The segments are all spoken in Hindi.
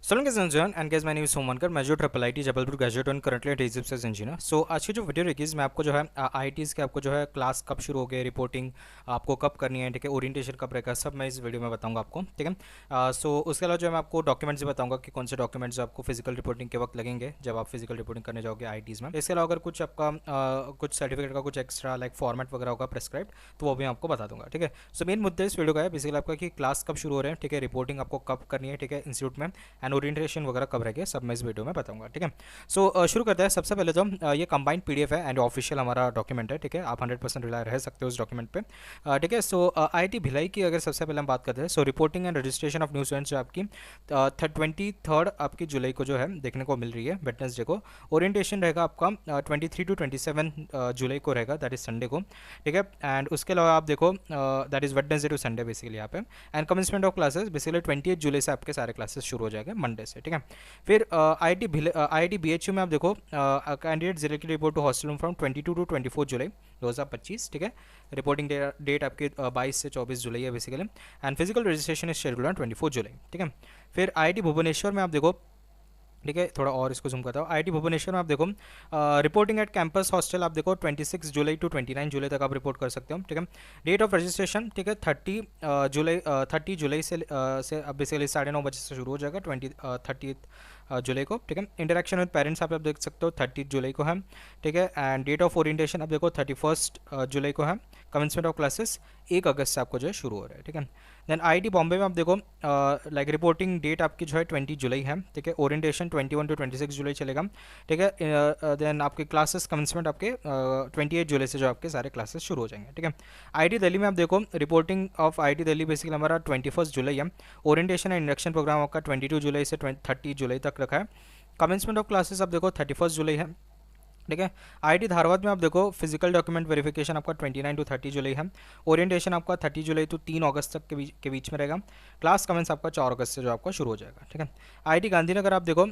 सलाम guys and guys my name is Somankar. मैं जो ट्रिपल आईटी जबलपुर ग्रेजुएट हूं, करंटली एट इजिप्सियस इंजीनियर। सो आज की जो वीडियो रहेगी इसमें आपको जो है आईटीज़ के आपको जो है क्लास कब शुरू हो गए, रिपोर्टिंग आपको कब करनी है, ठीक है, ओरिएंटेशन कब रहेगा, सब मैं इस वीडियो में बताऊंगा आपको, ठीक है। सो उसके अलावा जो है मैं आपको डॉक्यूमेंट्स भी बताऊंगा कि कौन से डॉक्यूमेंट्स आपको फिजिकल रिपोर्टिंग के वक्त लगेंगे जब आप फिजिकल रिपोर्टिंग करने जाओगे आईटीज़ में। इसके अलावा अगर कुछ आपका कुछ सर्टिफिकेट का कुछ एक्स्ट्रा लाइक फॉर्मेट वगैरह होगा प्रेस्क्राइब, तो वो भी मैं आपको बता दूंगा, ठीक है। सो मेन मुद्दा इस वीडियो का है बेसिकली आपका कि क्लास कब शुरू हो रहे हैं, ठीक है, रिपोर्टिंग आपको कब करनी है, ठीक है, इंस्टीट्यूट में, एंड ओरिएंटेशन वगैरह कब रहेंगे, सब मैं इस वीडियो में बताऊंगा, ठीक है। सो शुरू करते हैं। सबसे पहले तो ये कंबाइंड पीडीएफ है एंड ऑफिशियल हमारा डॉक्यूमेंट है, ठीक है, आप 100% रिलाय रह सकते हो उस डॉक्यूमेंट पे, ठीक है। सो आईआईटी भिलाई की अगर सबसे पहले हम बात करते हैं, so reporting and registration of new students जो आपकी 23 आपकी जुलाई को जो है देखने को मिल रही है, वेडनेसडे को। ओरिएंटेशन रहेगा आपका 23 to 27 जुलाई को रहेगा, दैट इज संडे को, ठीक है। एंड उसके अलावा आप देखो that is Wednesday to Sunday basically यहाँ पे। And commencement of classes basically 28 जुलाई से आपके सारे क्लासेस शुरू हो जाएंगे मंडे से, ठीक है। फिर आईआईटी बीएचयू में आप देखो candidate directly report to hostel room from 22 to 24 July 2025, ठीक है। रिपोर्टिंग डेट आपकी 22 से 24 जुलाई है basically. And physical registration is scheduled on 24 जुलाई, ठीक है। फिर आईआईटी भुवनेश्वर में आप देखो, ठीक है, थोड़ा और इसको जूम करता हूँ। आईआईटी भुवनेश्वर में आप देखो रिपोर्टिंग एट कैंपस हॉस्टल आप देखो 26 जुलाई टू 29 जुलाई तक आप रिपोर्ट कर सकते हो, ठीक है। डेट ऑफ रजिस्ट्रेशन, ठीक है, 30 जुलाई से अब बेसिकली 9:30 से शुरू हो जाएगा 30 जुलाई को, ठीक है। इंटरेक्शन विद पेरेंट्स आप देख सकते हो 30 जुलाई को है, ठीक है। एंड डेट ऑफ ओरिएंटेशन आप देखो 31 जुलाई को है। कमेंसमेंट ऑफ क्लासेस 1 अगस्त से आपको जो है शुरू हो रहा है, ठीक है। देन आईआईटी बॉम्बे में आप देखो लाइक रिपोर्टिंग डेट आपकी जो है 20 जुलाई है, ठीक है। ओरिएंटेशन 21 to 26 जुलाई चलेगा, ठीक है। देन आपके क्लासेस कमेंसमेंट आपके 28 जुलाई से जो आपके सारे क्लासेस शुरू हो जाएंगे, ठीक है। आईआईटी दिल्ली में आप देखो reporting of IIT Delhi basically हमारा 21 जुलाई है। ओरिएंटेशन एंड इंडक्शन प्रोग्राम आपका 22 जुलाई से 30 जुलाई तक रखा है। कमेंसमेंट ऑफ क्लासेस आप देखो 31 जुलाई है, ठीक है। आईआईटी धारवाड़ में आप देखो फिजिकल डॉक्यूमेंट वेरिफिकेशन आपका 29 to 30 जुलाई है। ओरिएंटेशन आपका 30 जुलाई to 3 अगस्त तक के बीच में रहेगा। क्लास कमेंस आपका 4 अगस्त से जो आपका शुरू हो जाएगा, ठीक है। आईआईटी गांधीनगर आप देखो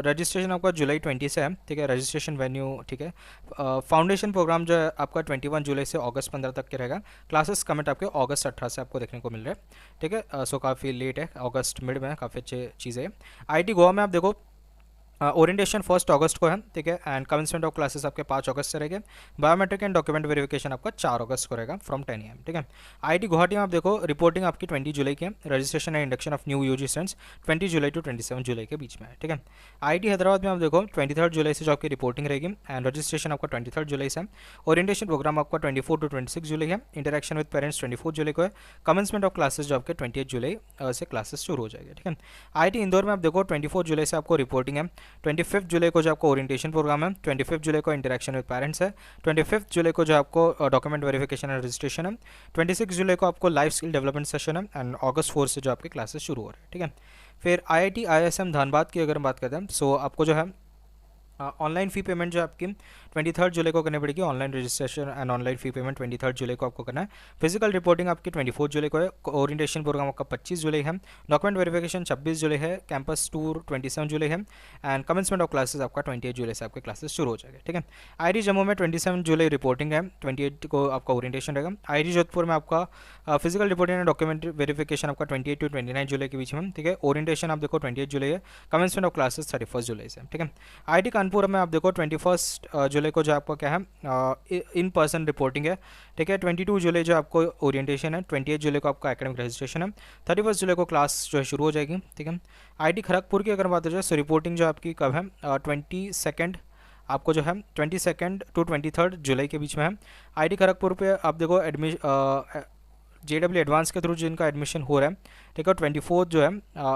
रजिस्ट्रेशन आपका जुलाई 20 से है, ठीक है। रजिस्ट्रेशन वेन्यू, ठीक है। फाउंडेशन प्रोग्राम जो है आपका 21 जुलाई से अगस्त 15 तक के रहेगा। क्लासेस कमेंट आपके अगस्त 18 से आपको देखने को मिल रहे हैं, ठीक है। सो काफ़ी लेट है, अगस्त मिड में काफ़ी अच्छी चीज़ें है। आईआईटी गोवा में आप देखो ओरिएंटेशन 1 अगस्त को है, ठीक है। एंड कमेंसमेंट ऑफ क्लासेस आपके 5 अगस्त से रहेंगे। बायोमेट्रिक एंड डॉक्यूमेंट वेरिफिकेशन आपका 4 अगस्त को रहेगा फ्रॉम 10 AM, ठीक है। आईआईटी गुवाहाटी में आप देखो रिपोर्टिंग आपकी 20 जुलाई की है। Registration and induction of new UG students 20 July to 27 July के बीच में है, ठीक है। आईआईटी हैदराबाद में आप देखो 23 जुलाई से जो आपकी रिपोर्टिंग रहेगी एंड रजिस्ट्रेशन आपका 23 जुलाई से है। ओरिएंटेशन प्रोग्राम आपका 24 to 26 जुलाई है। इंटरेक्शन विद पेरेंट्स 24 जुलाई को है। कमेंसमेंट ऑफ क्लासेस जो आपके 28 जुलाई से क्लासेस शुरू हो जाएंगे, ठीक है। आईआईटी इंदौर में आप देखो 24 जुलाई से आपको रिपोर्टिंग है। 25 जुलाई को जो आपको ओरिएंटेशन प्रोग्राम है। 25 जुलाई को इंटरेक्शन विद पेरेंट्स है। 25 जुलाई को जो आपको डॉक्यूमेंट वेरिफिकेशन एंड रजिस्ट्रेशन है। 26 जुलाई को आपको लाइफ स्किल डेवलपमेंट सेशन है एंड अगस्त 4 से जो आपके क्लासेस शुरू हो रहे हैं, ठीक है। फिर आईआईटी आईएसएम धनबाद की अगर हम बात करते हैं, सो आपको जो है ऑनलाइन फ़ी पेमेंट जो आपकी 23 जुलाई को करनी पड़ेगी। Online registration and online fee payment 23 जुलाई को आपको करना है। फिजिकल रिपोर्टिंग आपकी 24 जुलाई को है। ओरिएंटेशन प्रोग्राम आपका 25 जुलाई है। डॉक्यूमेंट वेरिफिकेशन 26 जुलाई है। कैंपस टूर 27 जुलाई है। एंड कमेंसमेंट ऑफ क्लासेस आपका 28 जुलाई से आपके क्लासेस शुरू हो जाएंगे, ठीक है। आईआईटी जम्मू में 27 जुलाई रिपोर्टिंग है। 28 को आपका ओरिएंटेशन रहेगा। आईआईटी जोधपुर में आपका physical reporting and document verification आपका 28 to 29 जुलाई के बीच में, ठीक है। ओरिएंटेशन आप देखो 28 जुलाई है। कमेंसमेंट ऑफ क्लासेस 31 जुलाई से, ठीक है। आईआईटी कानपुर में आप देखो 21 जुलाई को जो आपको क्या है इन पर्सन रिपोर्टिंग है, ठीक है। 22 जुलाई जो आपको ओरिएंटेशन है। 28 जुलाई को आपका एकेडमिक रजिस्ट्रेशन है। 31 जुलाई को क्लास जो है शुरू हो जाएगी, ठीक है। आईआईटी खड़गपुर की अगर बात हो जाए सो रिपोर्टिंग जो आपकी कब है 22 आपको जो है 22 to 23 जुलाई के बीच में है। आईआईटी खड़गपुर पे आप देखो जेडब्ल्यू एडवांस के थ्रू जिनका एडमिशन हो रहा है, ठीक है। 24 जो है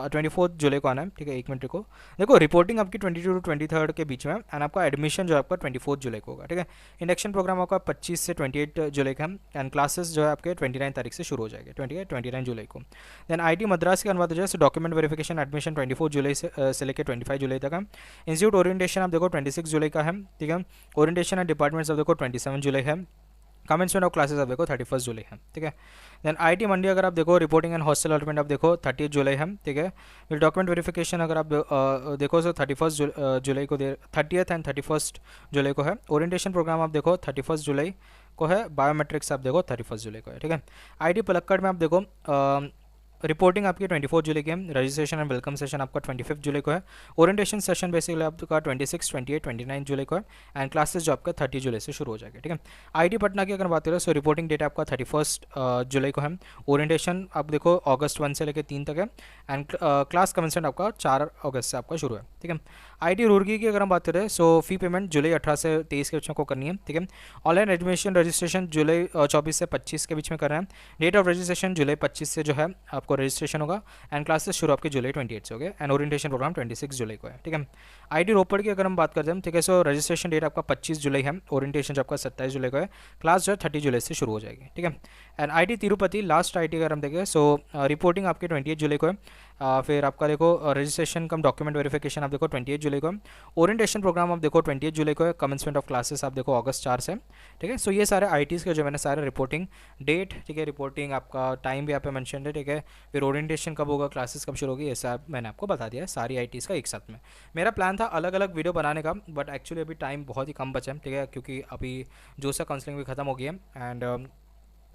24 जुलाई को आना है, ठीक है। 1 मिनट को देखो रिपोर्टिंग आपकी 22 to 23 के बीच में है एंड आपका एडमिशन जो है आपका 24 जुलाई को होगा, ठीक है। इंडक्शन प्रोग्राम आपका 25 से 28 जुलाई का है एंड क्लासेस जो है आपके 29 तारीख से शुरू हो जाएंगे, 29 जुलाई को। देन आईआईटी मद्रास की बात हो जाए डॉक्यूमेंट वेरिफिकेशन एडमिशन 24 जुलाई से लेकर 25 जुलाई तक है। इंस्टीट्यूट ओरिएंटेशन आप देखो 26 जुलाई का है, ठीक है। ओरिएंटेशन एंड डिपार्टमेंट्स आप देखो 27 जुलाई है। कमेंसमेंट ऑफ क्लासेस आप देखो 31 जुलाई है, ठीक है। देन आईआईटी मंडी अगर आप देखो रिपोर्टिंग एंड हॉस्टल अलॉटमेंट आप देखो 30 जुलाई है, ठीक है। फिर डॉक्यूमेंट वेरिफिकेशन अगर आप देखो सो 31 जुलाई को 30th एंड 31 जुलाई को है। ओरिएंटेशन प्रोग्राम आप देखो 31 जुलाई को है। बायोमेट्रिक्स आप देखो 31 जुलाई को है, ठीक है। आईआईटी पलक्कड़ में आप देखो रिपोर्टिंग आपकी 24 जुलाई की है, रजिस्ट्रेशन एंड वेलकम सेशन आपका 25 जुलाई को है, ओरिएंटेशन सेशन बेसिकली आपका 26, 28, 29 जुलाई को है, एंड क्लासेस जो आपका 30 जुलाई से शुरू हो जाएगा, ठीक है। आईटी पटना की अगर बात करें, सो रिपोर्टिंग डेट आपका 31 जुलाई को है, ओरिएंटेशन आप देखो अगस्त 1 से लेकर 3 तक है, एंड क्लास कमेंसमेंट आपका 4 अगस्त से आपका शुरू है, ठीक है। आईटी रुड़की की अगर हम बात करें, सो फी पेमेंट जुलाई 18 से 23 के बीच में को करनी है, ठीक है। ऑनलाइन एडमिशन रजिस्ट्रेशन जुलाई 24 से 25 के बीच में करना है, डेट ऑफ रजिस्ट्रेशन जुलाई 25 से जो है आपको रजिस्ट्रेशन होगा, एंड क्लासेस शुरू आपके जुलाई 28 से हो गए, एंड ओरिएंटेशन प्रोग्राम 26 जुलाई को है, ठीक है। आईटी रोपड़ की अगर हम बात करते हैं, ठीक है, सो रजिस्ट्रेशन डेट आपका 25 जुलाई है, ओरिएंटेशन जो आपका 27 जुलाई को है, क्लास जो है 30 जुलाई से शुरू हो जाएगी, ठीक है। And IT Tirupati last IT अगर हम देखें, सो रिपोर्टिंग आपकी 28 जुलाई को है, फिर आपका देखो रजिस्ट्रेशन कम डॉक्यूमेंट वेरिफिकेशन आप देखो 28 जुलाई को है, ओरिएंटेशन प्रोग्राम आप देखो 28 जुलाई को है, कमेंसमेंट ऑफ क्लासेस आप देखो अगस्त 4 से, ठीक है। सो ये सारे आईटीज़ के जो मैंने सारे रिपोर्टिंग डेट, ठीक है, रिपोर्टिंग आपका टाइम भी यहाँ पे मेंशन है, ठीक है, फिर ओरिएंटेशन कब होगा, क्लासेस कब शुरू होगी, ये सब मैंने आपको बता दिया है सारी आईटीज़ का एक साथ में। मेरा प्लान था अलग अलग वीडियो बनाने का, बट एक्चुअली अभी टाइम बहुत ही कम बचा है, ठीक है, क्योंकि अभी जोसा काउंसलिंग भी खत्म हो गई है, एंड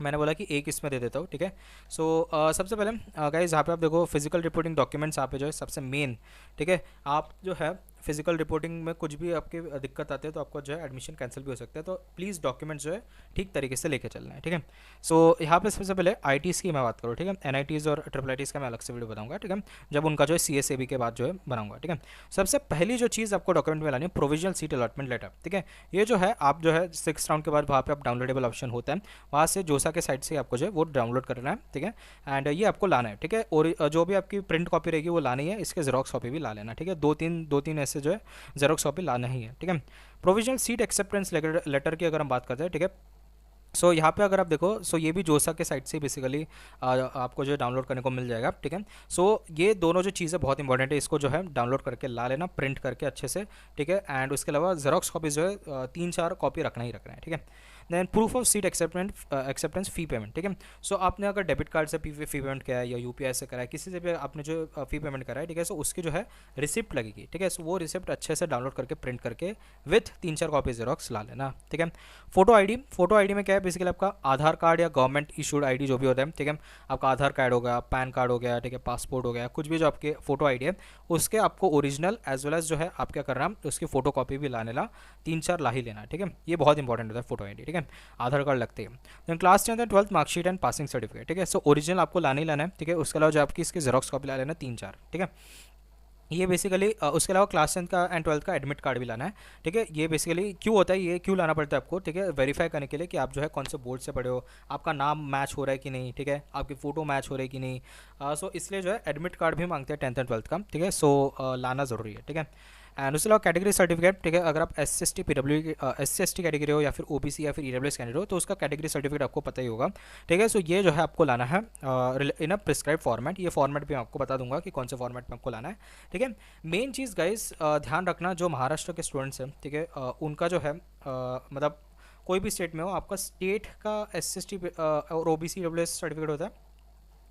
मैंने बोला कि एक इसमें दे देता हूँ, ठीक है। सो सबसे पहले गाइस यहाँ पे आप देखो फिजिकल रिपोर्टिंग डॉक्यूमेंट्स यहाँ पे जो है सबसे मेन, ठीक है, आप जो है फिजिकल रिपोर्टिंग में कुछ भी आपके दिक्कत आती है तो आपको जो है एडमिशन कैंसिल भी हो सकता है, तो प्लीज़ डॉक्यूमेंट्स जो है ठीक तरीके से लेके चलना है, ठीक है। सो यहाँ पे सबसे पहले आईटीज़ की मैं बात करूँ, ठीक है, एनआईटीज़ और ट्रिपल आईटीज़ का मैं अलग से वीडियो बताऊँगा, ठीक है, जब उनका जो है सीएसएबी के बाद जो है बनाऊँगा, ठीक है। सबसे पहली जो चीज़ आपको डॉक्यूमेंट में लानी है प्रोविजनल सीट अलॉटमेंट लेटर, ठीक है। ये जो है आप जो है 6 राउंड के बाद वहाँ पे आप डाउनलोडेबल ऑप्शन होता है, वहाँ से जोसा के साइट से आपको जो है वो डाउनलोड करना है, ठीक है, एंड ये आपको लाना है, ठीक है, और जो भी आपकी प्रिंट कॉपी रहेगी वो लानी है, इसके जेरोक्स कॉपी भी ला लेना, ठीक है, दो तीन ऐसे जो है जेरोक्स कॉपी लाना ही है, ठीक है। प्रोविजनल सीट एक्सेप्टेंस लेटर की अगर हम बात करते हैं, ठीक है, सो यहाँ पे अगर आप देखो, सो ये भी जोसा के साइट से बेसिकली आपको जो है डाउनलोड करने को मिल जाएगा, ठीक है। सो ये दोनों जो चीज़ें बहुत इंपॉर्टेंट है, इसको जो है डाउनलोड करके ला लेना, प्रिंट करके अच्छे से, ठीक है, एंड उसके अलावा जेरोक्स कॉपी जो है 3-4 कॉपी रखना ही रखना है, ठीक है। Then proof of seat acceptance fee payment, ठीक है। सो आपने अगर डेबिट कार्ड से फ़ी पेमेंट किया है या यूपीआई से करा है, किसी से भी आपने जो फ़ी पेमेंट करा है, ठीक है, सो उसकी जो है रिसिप्ट लगेगी, ठीक है। सो वो रिसिप्ट अच्छे से डाउनलोड करके प्रिंट करके विथ 3-4 कॉपी जेरोक्स ला लेना, ठीक है। फोटो आईडी में क्या है, बेसिकली आपका आधार कार्ड या गवर्नमेंट इशूड आईडी जो भी होता है, ठीक है, आपका आधार कार्ड हो गया, पैन कार्ड हो गया, ठीक है, पासपोर्ट हो गया, कुछ भी जो आपके फोटो आईडी है उसके आपको ओरिजिनल एज वेल एज जो है आप क्या करना है उसकी फोटो कॉपी भी लाने ला 3-4 ला ही लेना, ठीक है। ये बहुत इंपॉर्टेंट होता है फोटो आईडी, ठीक है, आधार कार्ड लगते हैं। Then class 10 12th marksheet and passing certificate, ठीक है। सो ओरिजिनल आपको लाने ही लाना है, ठीक है, उसके अलावा जो आपकी इसकी जेरोक्स कॉपी ला लेना 3-4, ठीक है। ये बेसिकली उसके अलावा क्लास 10 का एंड 12th का एडमिट कार्ड भी लाना है, ठीक है। ये बेसिकली क्यों होता है, ये क्यों लाना पड़ता है आपको, ठीक है, वेरीफाई करने के लिए कि आप जो है कौन से बोर्ड से पढ़े हो, आपका नाम मैच हो रहा है कि नहीं, ठीक है, आपकी फ़ोटो मैच हो रही है कि नहीं, सो इसलिए जो है एडमिट कार्ड भी मांगते हैं 10th एंड 12th का, ठीक है। सो लाना ज़रूरी है, ठीक है। एंड उसके अलावा कैटेगरी सर्टिफिकेट, ठीक है, अगर आप SC/ST PW SC/ST कैटेगरी हो या फिर OBC या फिर EWS कैंडिडेट हो तो उसका कैटेगरी सर्टिफिकेट आपको पता ही होगा, ठीक है। सो ये जो है आपको लाना है इन अ प्रिस्क्राइब फॉर्मेट, ये फॉर्मेट भी मैं आपको बता दूंगा कि कौन से फॉर्मेट में आपको लाना है, ठीक है। मेन चीज़ गाइस ध्यान रखना, जो महाराष्ट्र के स्टूडेंट्स हैं, ठीक है, उनका जो है मतलब कोई भी स्टेट में हो आपका स्टेट का SC/ST और OBC EWS सर्टिफिकेट होता है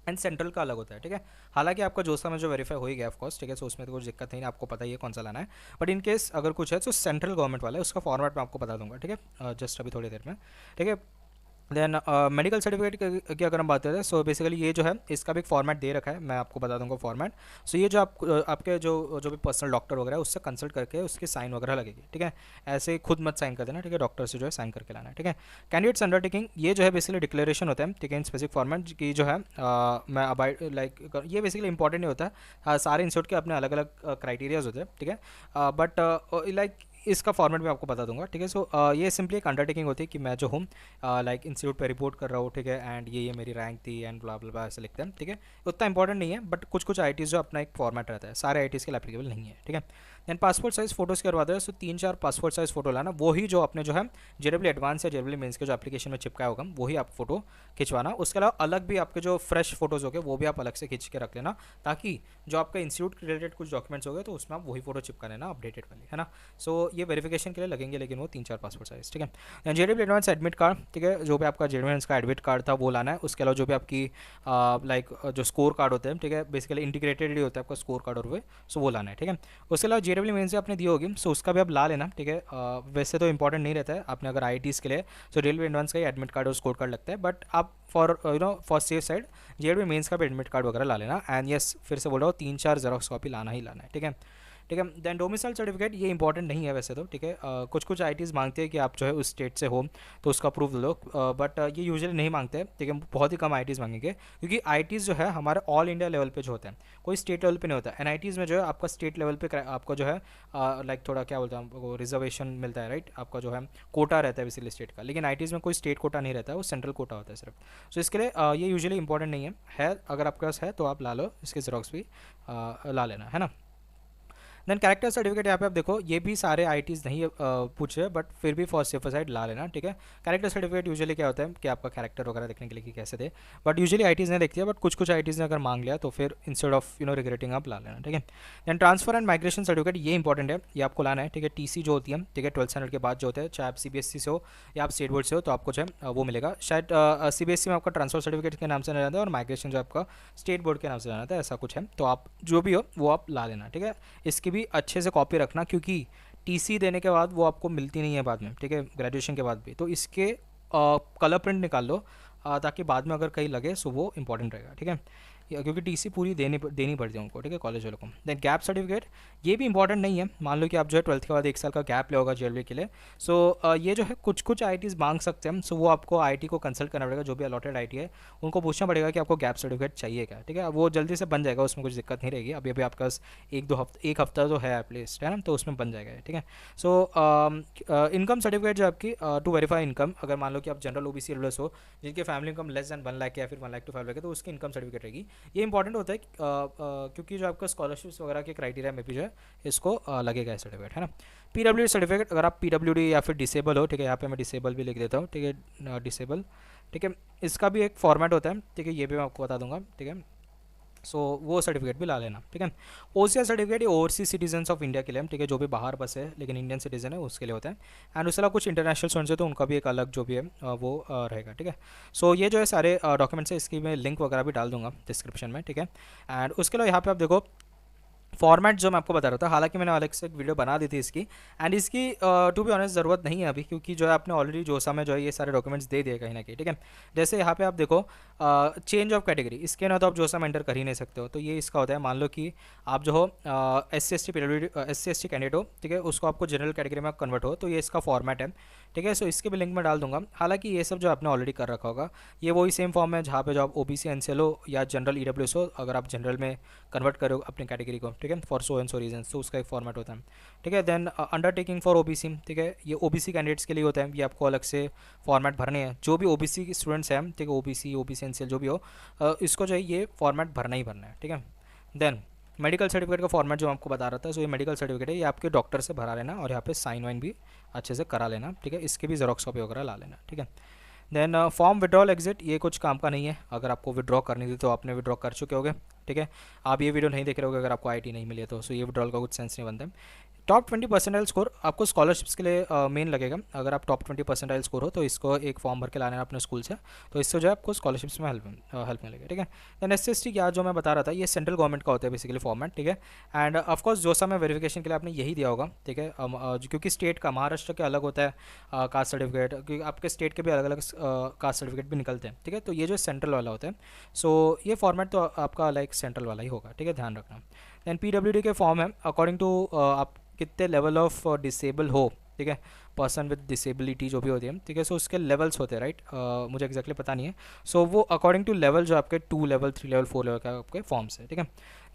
एंड सेंट्रल का अलग होता है, ठीक है। हालांकि आपका जोसा में जो वेरीफाई हो ही गया ऑफकोर्स, ठीक है, सो उसमें तो कुछ दिक्कत नहीं, आपको पता ही है कौन सा लाना है, बट इन केस अगर कुछ है तो सेंट्रल गवर्नमेंट वाला है, उसका फॉर्मेट मैं आपको बता दूंगा, ठीक है, जस्ट अभी थोड़ी देर में, ठीक है। देन मेडिकल सर्टिफिकेट की अगर हम बात करें, सो बेसिकली ये जो है इसका भी एक फॉर्मेट दे रखा है, मैं आपको बता दूंगा फॉर्मेट। सो ये जो आपके जो भी पर्सनल डॉक्टर वगैरह है उससे कंसल्ट करके उसकी साइन वगैरह लगेगी, ठीक है, ऐसे खुद मत साइन कर देना, ठीक है, डॉक्टर से जो है साइन करके लाना है, ठीक है। कैंडिडेट्स अंडरटेकिंग, ये जो है बेसिकली डिक्लेरेशन होता है, ठीक है, इन स्पेसिफिक फॉर्मेट की जो है मैं अबाइड लाइक ये बेसिकली इंपॉर्टेंट नहीं होता है, सारे इंस्टीट्यूट के अपने अलग अलग क्राइटेरियाज होते हैं, ठीक है, बट लाइक इसका फॉर्मेट मैं आपको बता दूंगा, ठीक है। सो ये सिंपली एक अंडरटेकिंग होती है कि मैं जो हूँ लाइक इंस्टीट्यूट पे रिपोर्ट कर रहा हूँ, ठीक है, एंड ये मेरी रैंक थी एंड ब्ला ब्ला ऐसे लिखते हैं, ठीक है। उतना इंपॉर्टेंट नहीं है, बट कुछ आईटीज़ जो अपना एक फॉर्मेट रहता है, सारे आईटीज़ के लिए एप्लीकेबल नहीं है, ठीक है। देन पासपोर्ट साइज़ फोटोज़ करवाते हैं, सो 3-4 पासपोर्ट साइज़ फोटो लाना, वही जो आपने जो है JEE एडवांस या JEE मेंस के जो एप्लीकेशन में चिपकाया होगा वही आप फोटो खिंचवाना। उसके अलावा अलग भी आपके जो फ्रेश फोटोज़ हो गए वो भी आप अलग से खींच के रख लेना, ताकि जो आपका इंस्टीट्यूट रिलेटेड कुछ डॉक्यूमेंट्स हो गए तो उसमें आप वही फोटो चिपका लेना अपडेटेड वाली, है ना। सो ये वेरिफिकेशन के लिए लगेंगे, लेकिन वो 3-4 पासपोर्ट साइज़, ठीक है। JEE एडवांस एडमिट कार्ड, ठीक है, जो भी आपका JEE का एडमिट कार्ड था वो लाना है। उसके अलावा जो भी आपकी लाइक जो स्कोर कार्ड होते हैं, ठीक है, बेसिकली इंटीग्रेटेड ही होता है आपका स्कोर कार्ड और वो, सो वो लाना है, ठीक है। उसके अलावा पीडब्ल्यू मेंस आपने दी होगी, सो उसका भी आप ला लेना, ठीक है। वैसे तो इंपॉर्टेंट नहीं रहता है, आपने अगर आईआईटीज़ के लिए तो रेलवे एडवांस का ही एडमिट कार्ड और स्कोर कार्ड लगता है, बट आप फॉर फॉर सेफ साइड जेडबी मेंस का भी एडमिट कार्ड वगैरह ला लेना। एंड यस, फिर से बोल रहा हूँ 3-4 जेरोक्स कॉपी लाना ही लाना है, ठीक है। ठीक है, देन डोमिसाइल सर्टिफिकेट ये इंपॉर्टेंट नहीं है वैसे तो, ठीक है। कुछ कुछ आईटीज़ मांगते हैं कि आप जो है उस स्टेट से हो तो उसका प्रूफ लो, बट ये यूजुअली नहीं मांगते हैं, ठीक है। बहुत ही कम आईटीज़ मांगेंगे, क्योंकि आईटीज़ जो है हमारे ऑल इंडिया लेवल पे जो होता है, कोई स्टेट लेवल पे नहीं होता। एनआईटीज़ में जो है आपका स्टेट लेवल पे आपको जो है लाइक थोड़ा क्या बोलते हैं आपको रिजर्वेशन मिलता है, राइट। आपका जो है कोटा रहता है बेसिकली स्टेट का, लेकिन आईटीज़ में कोई स्टेट कोटा नहीं रहता है, वो सेंट्रल कोटा होता है सिर्फ। सो इसके लिए ये यूजुअली इंपॉर्टेंट नहीं है, अगर आपके पास है तो आप ला लो, इसके जेरोक्स भी ला लेना, है ना। देन कैरेक्टर सर्टिफिकेट यहाँ पे आप देखो, ये भी सारे आईटीज़ नहीं पूछ रहे, बट फिर भी फॉर सेफर साइड ला लेना, ठीक है। कैरेक्टर सर्टिफिकेट यूजुअली क्या होता है कि आपका कैरेक्टर वगैरह देखने के लिए कि कैसे थे, बट यूजुअली आईटीज़ नहीं देखती है, बट कुछ कुछ आईटीज़ ने अगर मांग लिया तो फिर इंस्टेड ऑफ रिग्रेटिंग आप ला लेना, ठीक है। Then transfer and migration certificate ये इंपॉर्टेंट है, ये आपको लाना है, ठीक है। टीसी जो होती है, ठीक है, 12th स्टैंडर्ड के बाद जो होता है, चाहे आप सीबीएसई से हो या आप स्टेट बोर्ड से हो, तो आपको जो है वो मिलेगा। शायद सीबीएसई में आपका ट्रांसफर सर्टिफिकेट के नाम से जाना है और माइग्रेशन जो आपका स्टेट बोर्ड के नाम से जाना था, ऐसा कुछ है। तो आप जो भी हो वो आप ला लेना, ठीक है। इसकी भी अच्छे से कॉपी रखना, क्योंकि टीसी देने के बाद वो आपको मिलती नहीं है बाद में, ठीक है, ग्रेजुएशन के बाद भी। तो इसके कलर प्रिंट निकाल लो, ताकि बाद में अगर कहीं लगे सो वो इंपॉर्टेंट रहेगा, ठीक है। क्योंकि टीसी पूरी देनी पड़ती है उनको, ठीक है, कॉलेज वालों को। देन गैप सर्टिफिकेट ये भी इंपॉर्टेंट नहीं है, मान लो कि आप जो है 12th के बाद 1 साल का गैप ले होगा जेएलवी के लिए, सो ये जो है कुछ कुछ आईटीज़ मांग सकते हैं, सो वो आपको आईटी को कंसल्ट करना पड़ेगा, जो भी अलॉटेड आईटी है उनको पूछना पड़ेगा कि आपको गैप सर्टिफिकेट चाहिए क्या, ठीक है। वो जल्दी से बन जाएगा, उसमें कुछ दिक्कत नहीं रहेगी। अभी अभी आपके पास एक हफ्ता जो है एटलीस्ट, है ना, तो उसमें बन जाएगा, ठीक है। सो इनकम सर्टिफिकेट जो आपकी टू वेरीफाई इनकम, अगर मान लो कि आप जनरल ओबीसी एलडीएस हो, जिनकी family income less than 1 lakh या फिर 1 लाख to 5 लाख है, तो उसकी इनकम सर्टिफिकेट रहेगी। ये इंपॉर्टेंट होता है क्योंकि जो आपका स्कॉलरशिप्स वगैरह के क्राइटेरिया में भी जो है इसको लगेगा सर्टिफिकेट, है ना। पीडब्ल्यूडी सर्टिफिकेट, अगर आप पीडब्ल्यूडी या फिर डिसेबल हो, ठीक है, यहाँ पे मैं डिसेबल भी लिख देता हूँ, ठीक है, डिसेबल, ठीक है। इसका भी एक फॉर्मेट होता है, ठीक है, ये भी मैं आपको बता दूंगा, ठीक है। सो वो सर्टिफिकेट भी ला लेना, ठीक है। ओसीआर सर्टिफिकेट ये ओवरसीज सिटीजन्स ऑफ इंडिया के लिए, ठीक है, जो भी बाहर बसे है लेकिन इंडियन सिटीजन है उसके लिए होता है। एंड उसके अलावा कुछ इंटरनेशनल स्टूडेंट्स है तो उनका भी एक अलग जो भी है वो रहेगा, ठीक है। सो ये जो है सारे डॉक्यूमेंट्स है, इसकी मैं लिंक वगैरह भी डाल दूंगा डिस्क्रिप्शन में, ठीक है। एंड उसके अलावा यहाँ पे आप देखो फॉर्मेट जो मैं आपको बता रहा था, हालांकि मैंने अलग से एक वीडियो बना दी थी इसकी, एंड इसकी टू बी ऑनेस्ट ज़रूरत नहीं है अभी, क्योंकि जो है आपने ऑलरेडी जोसा में जो है ये सारे डॉक्यूमेंट्स दे दिए कहीं ना कहीं, ठीक है। जैसे यहाँ पे आप देखो चेंज ऑफ कैटेगरी, इसके ना तो आप जोसा में एंटर कर ही नहीं सकते हो, तो ये इसका होता है, मान लो कि आप जो हो SC/ST कैंडिडेट हो, ठीक है, उसको आपको जनरल कैटेगरी में कन्वर्ट हो, तो ये इसका फॉर्मेट है, ठीक है। सो इसके भी लिंक में डाल दूंगा। हालांकि ये सब जो आपने ऑलरेडी कर रखा होगा, ये वही सेम फॉर्म है जहाँ पे जो आप ओबीसी एनसीएल हो या जनरल ईडब्ल्यूएस हो, अगर आप जनरल में कन्वर्ट करो अपनी कैटेगरी को, ठीक है, for so and so reason, तो उसका एक फॉर्मेट होता है, ठीक है। देन अंडरटेकिंग फॉर ओबीसी, ठीक है, ये ओबीसी कैंडिडेट्स के लिए होता है, ये आपको अलग से फॉर्मेट भरने हैं, जो भी ओबीसी के स्टूडेंट्स हैं, ठीक है, ओबीसी एनसीएल जो भी हो, इसको जो है ये फॉर्मेट भरना ही भरना है, ठीक है। देन मेडिकल सर्टिफिकेट का फॉर्मेट जो मैं आपको बता रहा था, सो ये मेडिकल सर्टिफिकेट है, ये आपके डॉक्टर से भरा लेना और यहाँ पे साइन वाइन भी अच्छे से करा लेना, ठीक है। इसके भी जेरोक्स कॉपी वगैरह ला लेना, ठीक है। देन फॉर्म विड्रॉल एग्जिट, ये कुछ काम का नहीं है, अगर आपको विड्रॉ करनी थी तो आपने विड्रॉ कर चुके होगे, ठीक है। आप ये वीडियो नहीं देख रहे होगे अगर आपको आईटी नहीं मिली है तो, सो ये विड्रॉल का कुछ सेंस नहीं बनता है। टॉप 20 परसेंटाइल स्कोर आपको स्कॉलरशिप्स के लिए मेन लगेगा, अगर आप टॉप 20 परसेंटाइल स्कोर हो तो इसको एक फॉर्म भर के लाना है अपने स्कूल से, तो इससे जो है आपको स्कॉलरशिप्स में हेल्प मिलेगी, ठीक है। देन SC/ST क्या जो मैं बता रहा था, ये सेंट्रल गवर्नमेंट का होता है बेसिकली फॉर्मेट, ठीक है। एंड ऑफकोर्स जोसा में वेरिफिकेशन के लिए आपने यही दिया होगा, ठीक है, क्योंकि स्टेट का महाराष्ट्र के अलग होता है कास्ट सर्टिफिकेट, क्योंकि आपके स्टेट के भी अलग अलग कास्ट सर्टिफिकेट भी निकलते हैं, ठीक है। तो ये जो सेंट्रल वाला होता है, सो ये फॉर्मेट तो आपका लाइक सेंट्रल वाला ही होगा, ठीक है, ध्यान रखना। देन PWD के फॉर्म है अकॉर्डिंग टू आप कितने लेवल ऑफ डिसेबल हो, ठीक है, पर्सन विद डिसेबिलिटी जो भी होती है, ठीक है। सो उसके लेवल्स होते हैं, राइट, मुझे एक्जैक्टली पता नहीं है, सो वो अकॉर्डिंग टू लेवल जो आपके 2 लेवल 3 लेवल 4 लेवल का आपके फॉर्म्स है, ठीक है।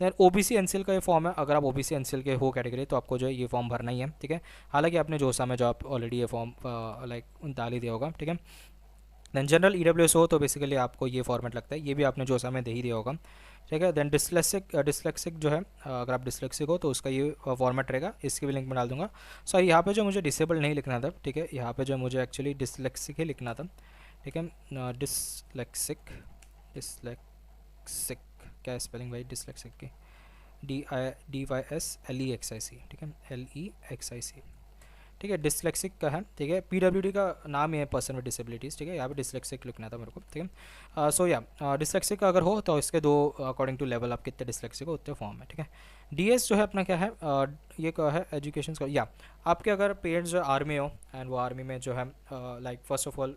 देन ओबीसी एनसीएल का ये फॉर्म है, अगर आप ओबीसी एनसीएल के हो कैटेगरी तो आपको जो है ये फॉर्म भरना ही है, ठीक है। हालांकि आपने जोसा में जो आप ऑलरेडी ये फॉर्म लाइक डाल ही दिया होगा, ठीक है। देन जनरल ईडब्ल्यूएस हो तो बेसिकली आपको ये फॉर्मेट लगता है, ये भी आपने जोसा में दे ही दिया होगा, ठीक है। देन डिस्लेक्सिक जो है, अगर आप डिस्लेक्सिक हो तो उसका ये फॉर्मेट रहेगा, इसकी भी लिंक में डाल दूंगा। सो यहाँ पे जो मुझे डिसेबल नहीं लिखना था, ठीक है, यहाँ पे जो मुझे एक्चुअली डिस्लेक्सिक ही लिखना था, ठीक है। डिस्लेक्सिक क्या स्पेलिंग भाई डिस्लेक्सिक की, DYSLEXIC, ठीक है, LEXIC, ठीक है, डिस्लेक्सिक का है, ठीक है। PWD का नाम ही है पर्सन विद डिसेबिलिटीज़, ठीक है, यहाँ पे डिस्लेक्सिक लिखना था मेरे को, ठीक है। सो या डिस्लेक्सिक का अगर हो तो इसके दो अकॉर्डिंग टू लेवल आप कितने डिस्लेक्सिक हो उतने फॉर्म है, ठीक है। डीएस जो है अपना क्या है, ये क्या है एजुकेशन का, या आपके अगर पेरेंट्स जो आर्मी हो एंड वो आर्मी में जो है like first of all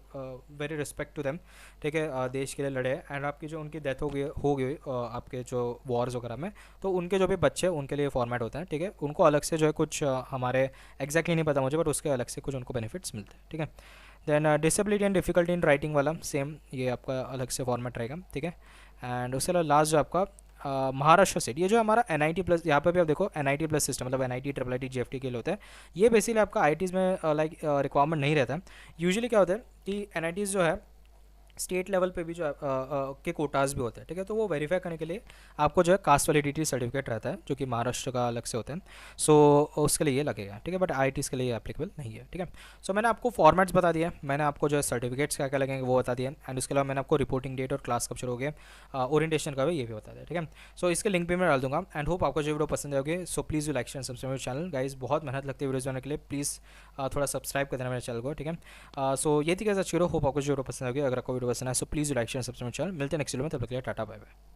very respect to them, ठीक है, देश के लिए लड़े एंड आपकी जो उनकी डेथ हो गई आपके जो वॉर्स वगैरह में, तो उनके जो भी बच्चे उनके लिए फॉर्मेट होता है, ठीक है, उनको अलग से जो है कुछ हमारे एग्जैक्टली नहीं पता मुझे, बट उसके अलग से कुछ उनको बेनिफिट्स मिलते हैं, ठीक है। Then disability and difficulty in writing वाला सेम, ये आपका अलग से फॉर्मेट रहेगा, ठीक है। एंड उसके अलावा लास्ट जो आपका महाराष्ट्र सेट, ये जो हमारा एन आई टी प्लस, यहाँ पे भी आप देखो N I T plus system, मतलब N I T triple I T G F T के लिए होता है। ये बेसिकली आपका आई टीज़ में लाइक रिक्वायरमेंट नहीं रहता है। यूजुअली क्या होता है कि एन आई टीज़ जो है स्टेट लेवल पे भी जो के कोटाज भी होते हैं, ठीक है, तो वो वेरीफाई करने के लिए आपको जो है कास्ट वैलिडिटी सर्टिफिकेट रहता है जो कि महाराष्ट्र का अलग से होता है। सो उसके लिए ये लगेगा, ठीक है, बट आई के लिए एप्लीकेबल नहीं है, ठीक है। सो मैंने आपको फॉर्मेट्स बता दिया, मैंने आपको जो है सर्टिफिकेट्स क्या क्या लगेंगे वो बता दिया, एंड उसके अलावा मैंने आपको रिपोर्टिंग डेट और क्लास कब शुरू हो गया, ओरिएंटेशन का भी ये भी बता दिया, ठीक है। सो इसके लिंक भी मैं डाल दूंगा एंड होप आपको जो वीडियो पसंद आएगी। So please you like share subscribe channel guys, बहुत मेहनत लगती है वीडियोज़ बनाने के लिए, प्लीज़ थोड़ा सब्सक्राइब कर देना मेरे चैनल को, ठीक है। सो ये थी कैसा वीडियो, होप आपको जो वीडियो पसंद आएगी। अगर आपको वीडियो पसंद है so please like share subscribe channel, मिलते हैं नेक्स्ट वीडियो में, तब तक के लिए टाटा बाय बाय।